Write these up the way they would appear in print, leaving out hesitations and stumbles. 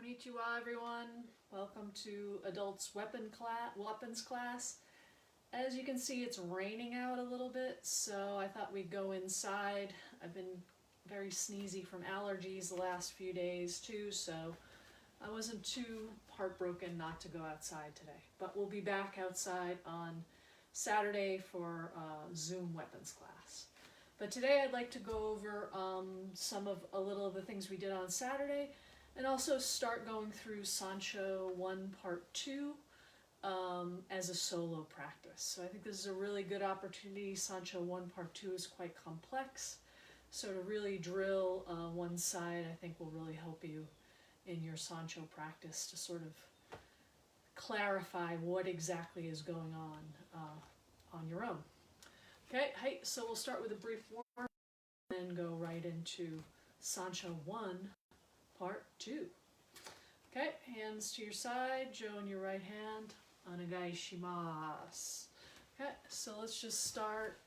Konnichiwa everyone. Welcome to Adults Weapons class. As you can see, it's raining out a little bit, so I thought we'd go inside. I've been very sneezy from allergies the last few days too, so I wasn't too heartbroken not to go outside today. But we'll be back outside on Saturday for Zoom weapons class. But today I'd like to go over a little of the things we did on Saturday, and also start going through Sansho 1 Part 2 as a solo practice. So I think this is a really good opportunity. Sansho 1 Part 2 is quite complex, so to really drill one side I think will really help you in your Sansho practice to sort of clarify what exactly is going on your own. Okay, hey, so we'll start with a brief warm and then go right into Sansho 1 Part 2. Okay, hands to your side, Joe in your right hand, Onegai shimasu. Okay, so let's just start,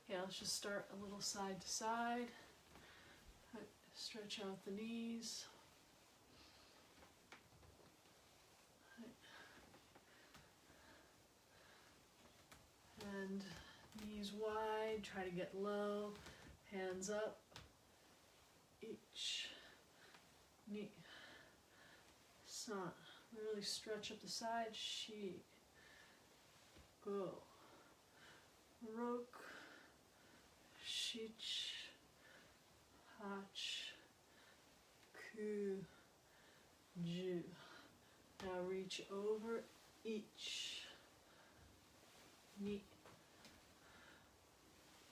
let's just start a little side to side. Stretch out the knees. And knees wide, try to get low, hands up, each knee, san, really stretch up the side, shi, go, rok, shich, hach, ku, ju. Now reach over each, ni,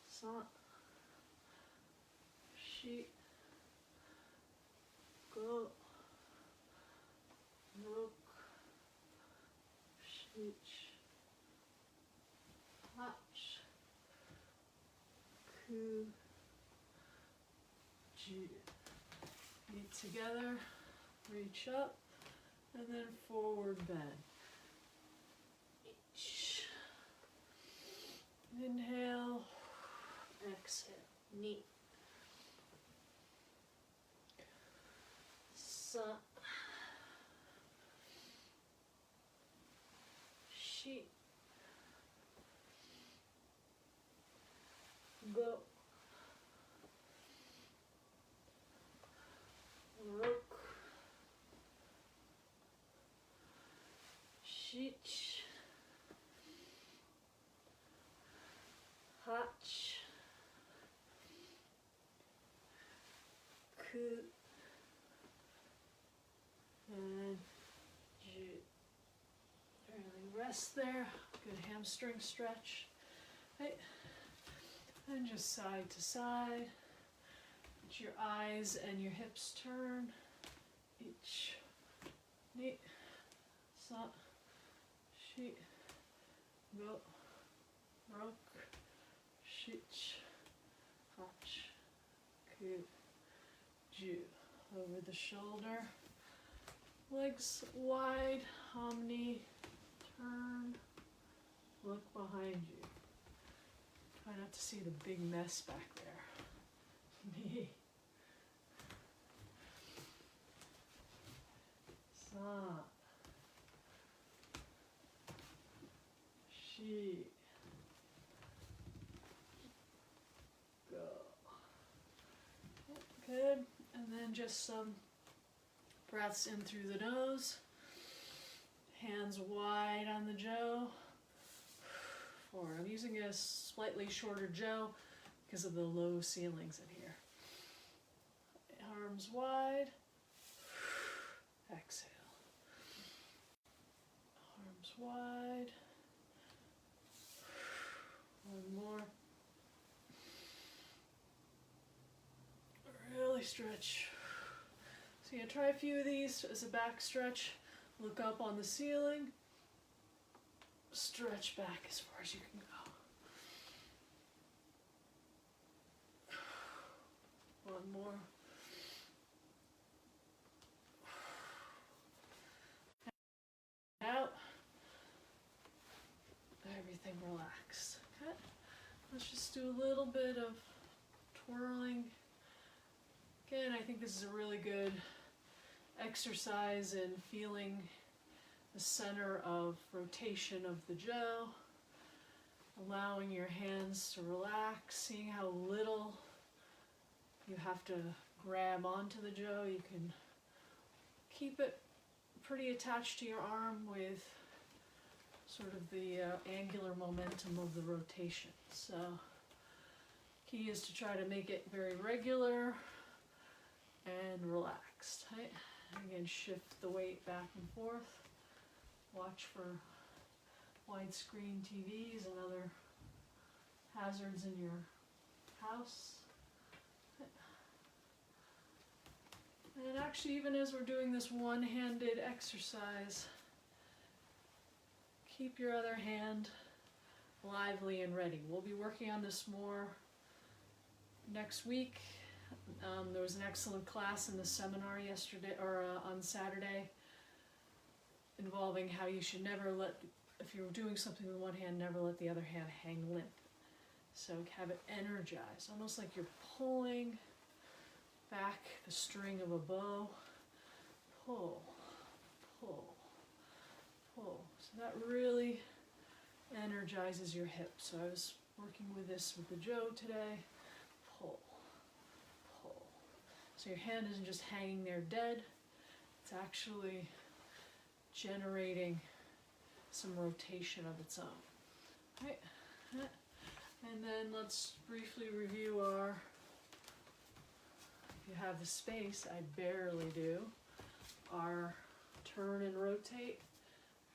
san, shi, go, rok, shich, hach, ku, ju. Feet together, reach up, and then forward bend. Each. Inhale, exhale, ni. Sa, shi, go, rok, shich, hach, ku, and ju. Really rest there. Good hamstring stretch. Right. And just side to side. Let your eyes and your hips turn. Each, ni, sa, shi, go, rok, shich, hach, ku, ju. Over the shoulder. Legs wide, omni, turn, look behind you. Try not to see the big mess back there. Knee. Sa. Shi. Go. Good. And then just some breaths in through the nose. Hands wide on the Joe. Forward. I'm using a slightly shorter Joe because of the low ceilings in here. Arms wide. Exhale. Arms wide. One more. Really stretch. So yeah, try a few of these as a back stretch. Look up on the ceiling. Stretch back as far as you can go. One more. Out. Everything relaxed. Okay. Let's just do a little bit of twirling. Again, I think this is a really good exercise in feeling the center of rotation of the jo, allowing your hands to relax, seeing how little you have to grab onto the jo. You can keep it pretty attached to your arm with sort of the angular momentum of the rotation. So key is to try to make it very regular and relaxed. Right? Again, shift the weight back and forth. Watch for widescreen TVs and other hazards in your house. And actually, even as we're doing this one-handed exercise, keep your other hand lively and ready. We'll be working on this more next week. There was an excellent class in the seminar yesterday, or on Saturday, involving how you should never let, if you're doing something with one hand, never let the other hand hang limp. So have it energized, almost like you're pulling back the string of a bow. Pull, pull, pull. So that really energizes your hips. So I was working with this with the jo today. Pull, pull. So your hand isn't just hanging there dead. It's actually generating some rotation of its own. Right? And then let's briefly review our, if you have the space, I barely do, our turn and rotate.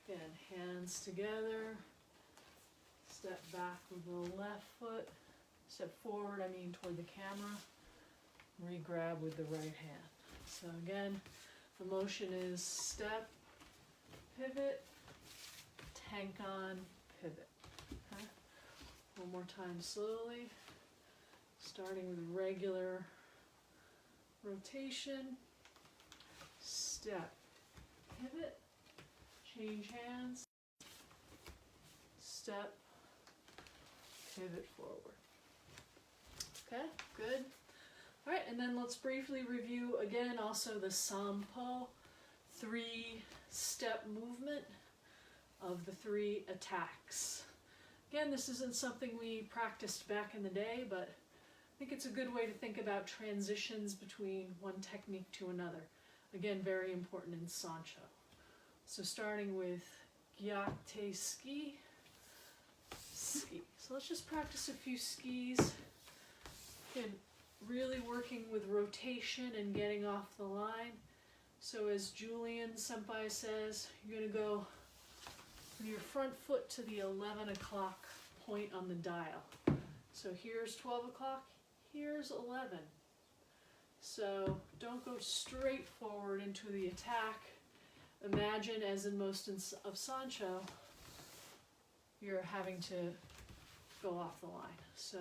Again, hands together, step back with the left foot, step forward, toward the camera, re-grab with the right hand. So again, the motion is step, pivot, tank on, pivot. Okay? One more time slowly, starting with regular rotation, step, pivot, change hands, step, pivot forward. Okay, good. All right, and then let's briefly review again also the Sampo 3-step movement of the 3 attacks. Again, this isn't something we practiced back in the day, but I think it's a good way to think about transitions between one technique to another. Again, very important in Sansho. So starting with Gyakte ski, ski. So let's just practice a few skis. Again, really working with rotation and getting off the line. So as Julian Senpai says, you're going to go from your front foot to the 11 o'clock point on the dial. So here's 12 o'clock, here's 11. So don't go straight forward into the attack. Imagine, as in most of Sansho, you're having to go off the line. So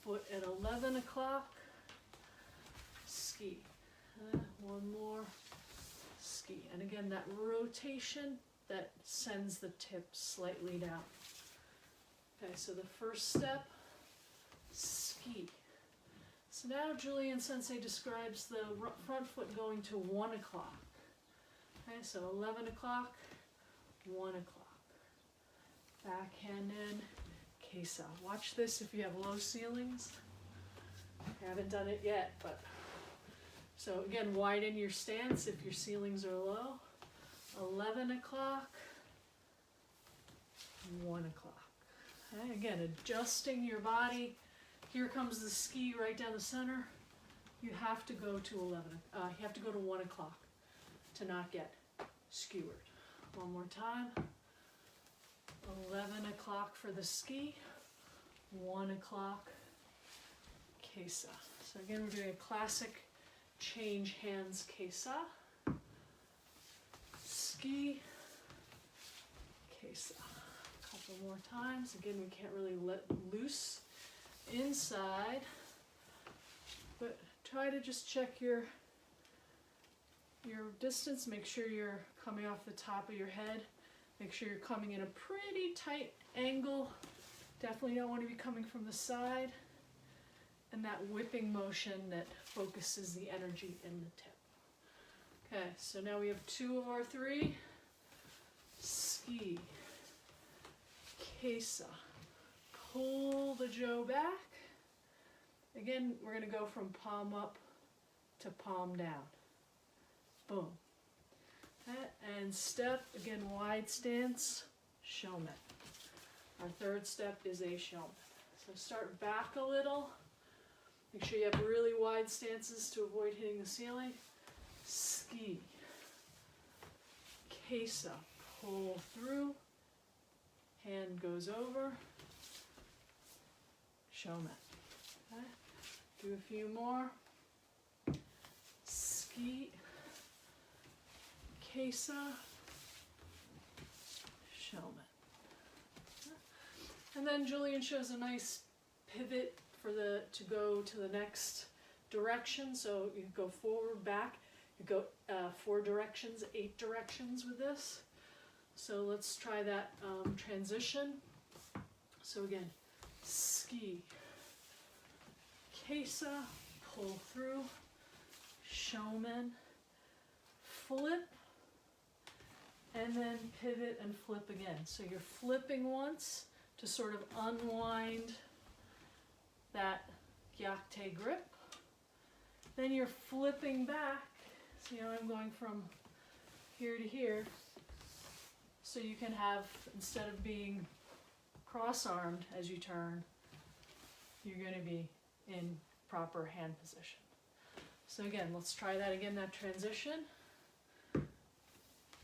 foot at 11 o'clock, ski. One more, ski. And again, that rotation that sends the tip slightly down. Okay, so the first step, ski. So now Julian Sensei describes the front foot going to 1 o'clock. Okay, so 11 o'clock, 1 o'clock. Backhand in, Keisa. Watch this if you have low ceilings. I haven't done it yet, but so again, widen your stance if your ceilings are low. 11 o'clock, 1 o'clock. Okay, again, adjusting your body. Here comes the ski right down the center. You have to go to 11. You have to go to 1 o'clock to not get skewered. One more time. 11 o'clock for the ski. 1 o'clock, Keisa. So again, we're doing a classic change hands Keisa. Ski, Keisa. A couple more times. Again, we can't really let loose inside, but try to just check your distance. Make sure you're coming off the top of your head. Make sure you're coming in a pretty tight angle. Definitely don't want to be coming from the side. And that whipping motion that focuses the energy in the tip. Okay, so now we have 2 of our 3. Ski, Kesa, pull the Joe back. Again, we're going to go from palm up to palm down. Boom. Okay, and step, again, wide stance, shomen. Our third step is a shomen. So start back a little. Make sure you have really wide stances to avoid hitting the ceiling. Ski, Kesa, pull through, hand goes over, shomen. Okay. Do a few more. Ski, Kesa, shomen. And then Julian shows a nice pivot for to go to the next direction. So you go forward, back. You go 4 directions, 8 directions with this. So let's try that transition. So again, ski, Kesa, pull through, shomen, flip, and then pivot and flip again. So you're flipping once to sort of unwind that gyakute grip. Then you're flipping back. So I'm going from here to here. So you can have, instead of being cross-armed as you turn, you're going to be in proper hand position. So again, let's try that again, that transition.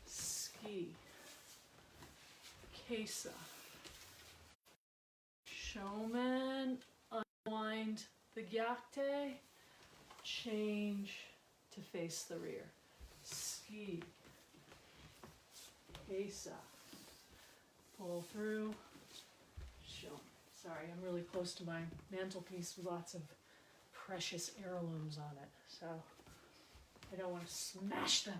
Ski, Kesa, shomen, unwind the gyakute, change to face the rear. Ski, Kesa, pull through, shomen. Sorry, I'm really close to my mantelpiece with lots of precious heirlooms on it, so I don't want to smash them.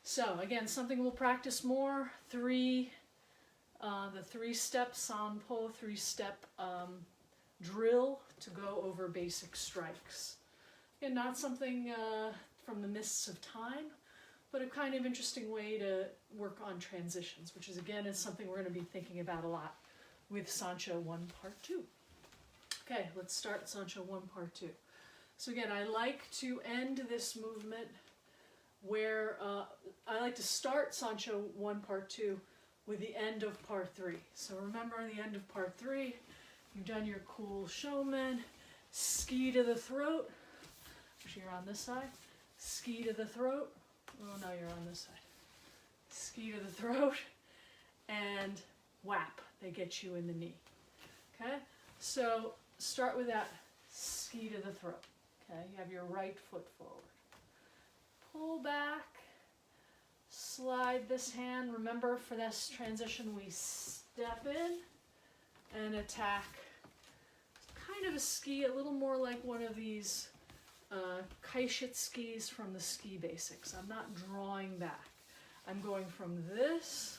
So again, something we'll practice more. The 3-step sanpo, 3-step drill to go over basic strikes. Again, not something from the mists of time, but a kind of interesting way to work on transitions, which is again is something we're going to be thinking about a lot with Sansho 1 Part 2. Okay, let's start Sansho 1 Part 2. So again, I like to end this movement where I like to start Sansho 1 Part 2 with the end of Part 3. So remember, the end of Part 3, you've done your cool shomen, ski to the throat. Actually, you're on this side. Ski to the throat. Oh no, you're on this side. Ski to the throat, and whap. They get you in the knee. Okay, so start with that ski to the throat. Okay, you have your right foot forward. Pull back, slide this hand. Remember, for this transition, we step in and attack. Kind of a ski, a little more like one of these kaishit skis from the ski basics. I'm not drawing back. I'm going from this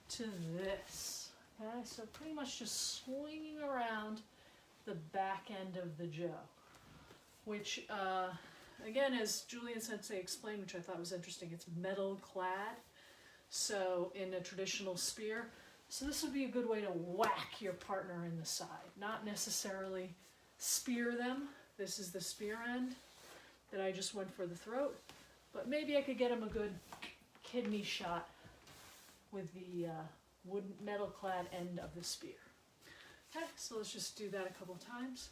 to this. Okay, so pretty much just swinging around the back end of the jo, which again, as Julian Sensei explained, which I thought was interesting, it's metal clad, so in a traditional spear. So this would be a good way to whack your partner in the side, not necessarily spear them. This is the spear end that I just went for the throat, but maybe I could get him a good kidney shot with the wooden metal clad end of the spear. Okay, so let's just do that a couple times.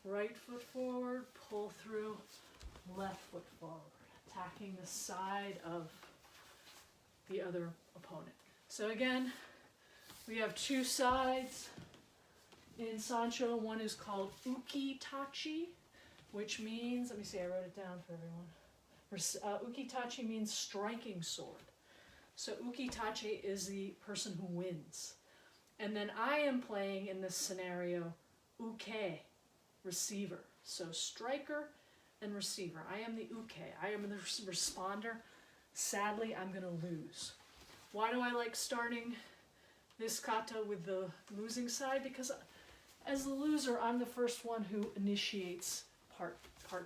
Right foot forward, pull through, left foot forward, attacking the side of the other opponent. So again, we have 2 sides in Sansho. One is called Ukitachi, which means, let me see, I wrote it down for everyone. Ukitachi means striking sword. So Ukitachi is the person who wins. And then I am playing in this scenario Uke, receiver. So striker and receiver. I am the Uke. I am the responder. Sadly, I'm going to lose. Why do I like starting this kata with the losing side? Because as the loser, I'm the first one who initiates part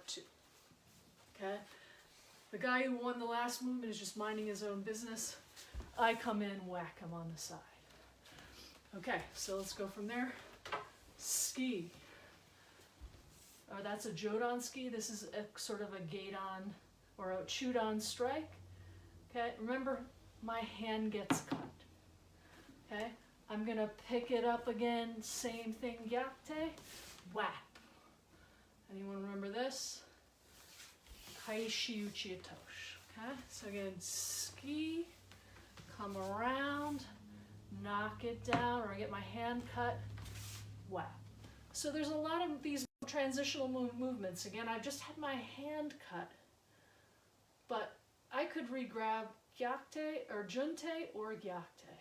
2. Okay? The guy who won the last movement is just minding his own business. I come in, whack him on the side. Okay, so let's go from there. Ski. That's a Jodan ski. This is a sort of a Gaidon or a Chudan strike. Okay, remember, my hand gets cut. Okay, I'm gonna pick it up again, same thing, Gyakte, whap. Anyone remember this? Kaishi Uchiatosh. Okay, so again, ski, come around, knock it down, or I get my hand cut, whap. So there's a lot of these transitional movements. Again, I just had my hand cut, but I could re-grab Gyakte or Junte or Gyakte.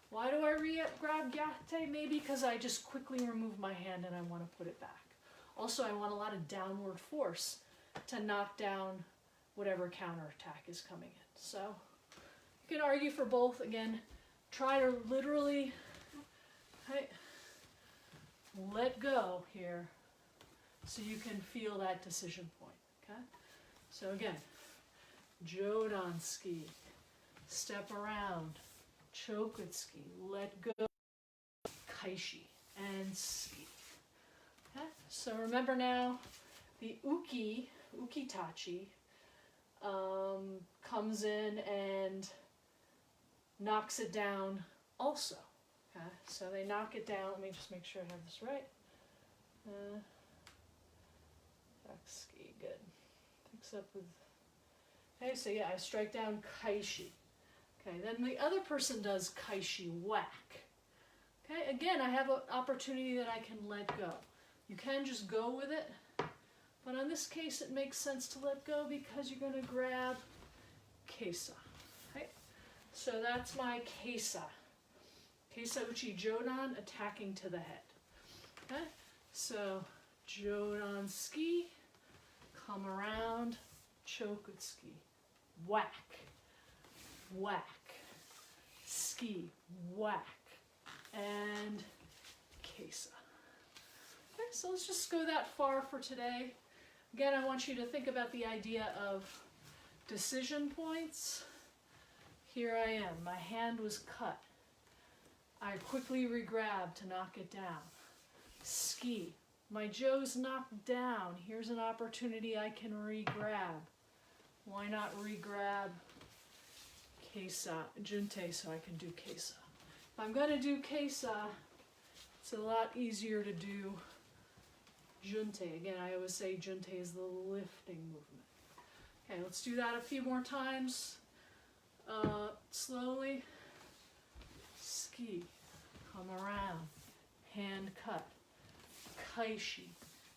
Why do I re-grab Gyakte? Maybe because I just quickly remove my hand and I want to put it back. Also, I want a lot of downward force to knock down whatever counterattack is coming in. So you can argue for both. Again, try to literally let go here so you can feel that decision point. Okay? So again, Jodan ski, step around, Chokutsuki, let go, Kaishi, and ski. Okay? So remember now, the Ukitachi, comes in and knocks it down also. Okay? So they knock it down. Let me just make sure I have this right. Ski, good. Picks up with. Okay, so yeah, I strike down Kaishi. Okay, then the other person does Kaishi whack. Okay, again, I have an opportunity that I can let go. You can just go with it, but in this case, it makes sense to let go because you're going to grab Keisa. Okay, so that's my Keisa. Keisa Uchi Jodan attacking to the head. Okay, so Jodan ski, come around, Chokutsuki, whack, whack, ski, whack, and Keisa. Okay, so let's just go that far for today. Again, I want you to think about the idea of decision points. Here I am, my hand was cut. I quickly re-grab to knock it down. Ski. My Joe's knocked down. Here's an opportunity I can re-grab. Why not re-grab Keisa, Junte, so I can do Keisa? If I'm going to do Keisa, it's a lot easier to do Junte. Again, I always say Junte is the lifting movement. Okay, let's do that a few more times. Slowly. Ski. Come around. Hand cut. Kaishi.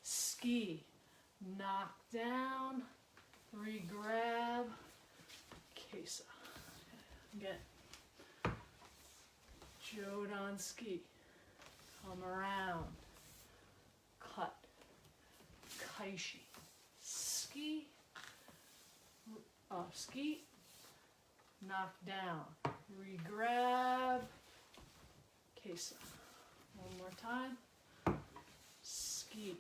Ski. Knock down. Re-grab. Keisa. Again. Jodan ski. Come around. Cut. Kaishi. Ski. Ski. Knock down. Re-grab. Keisa. One more time. Ski.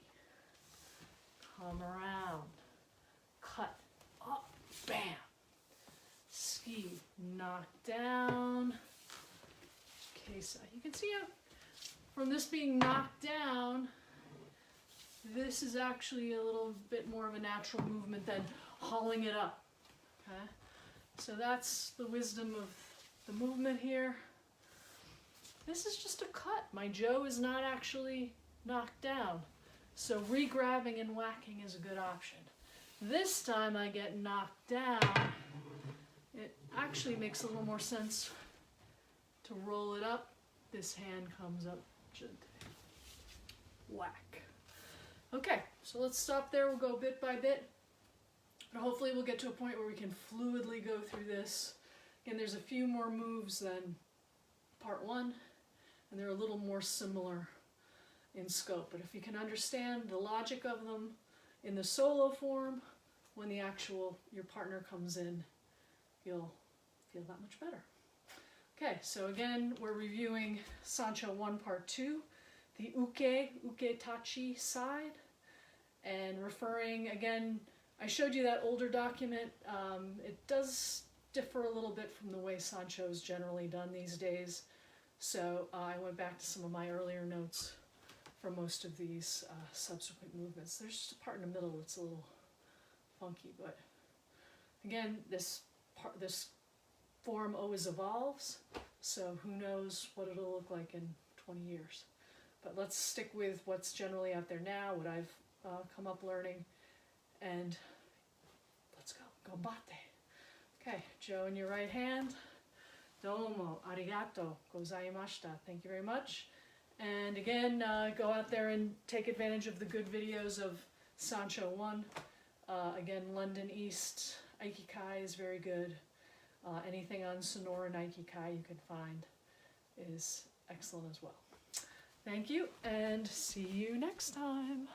Come around. Cut. Up. Bam. Ski. Knock down. Keisa. You can see how from this being knocked down, this is actually a little bit more of a natural movement than hauling it up. Okay? So that's the wisdom of the movement here. This is just a cut. My Joe is not actually knocked down. So re-grabbing and whacking is a good option. This time I get knocked down. It actually makes a little more sense to roll it up. This hand comes up. Whack. Okay, so let's stop there. We'll go bit by bit. But hopefully we'll get to a point where we can fluidly go through this. Again, there's a few more moves than part one, and they're a little more similar in scope. But if you can understand the logic of them in the solo form, when the actual, your partner comes in, you'll feel that much better. Okay, so again, we're reviewing Sansho 1 Part 2, the Uketachi side, and referring again I showed you that older document. It does differ a little bit from the way Sansho is generally done these days. So I went back to some of my earlier notes for most of these subsequent movements. There's just a part in the middle that's a little funky, but again, this form always evolves, so who knows what it'll look like in 20 years. But let's stick with what's generally out there now, what I've come up learning, and let's go. Gombate. Okay, Joe in your right hand. Domo, arigato, gozaimashita. Thank you very much. And again, go out there and take advantage of the good videos of Sansho 1. Again, London East Aikikai is very good. Anything on Sonoran Aikikai you can find is excellent as well. Thank you, and see you next time.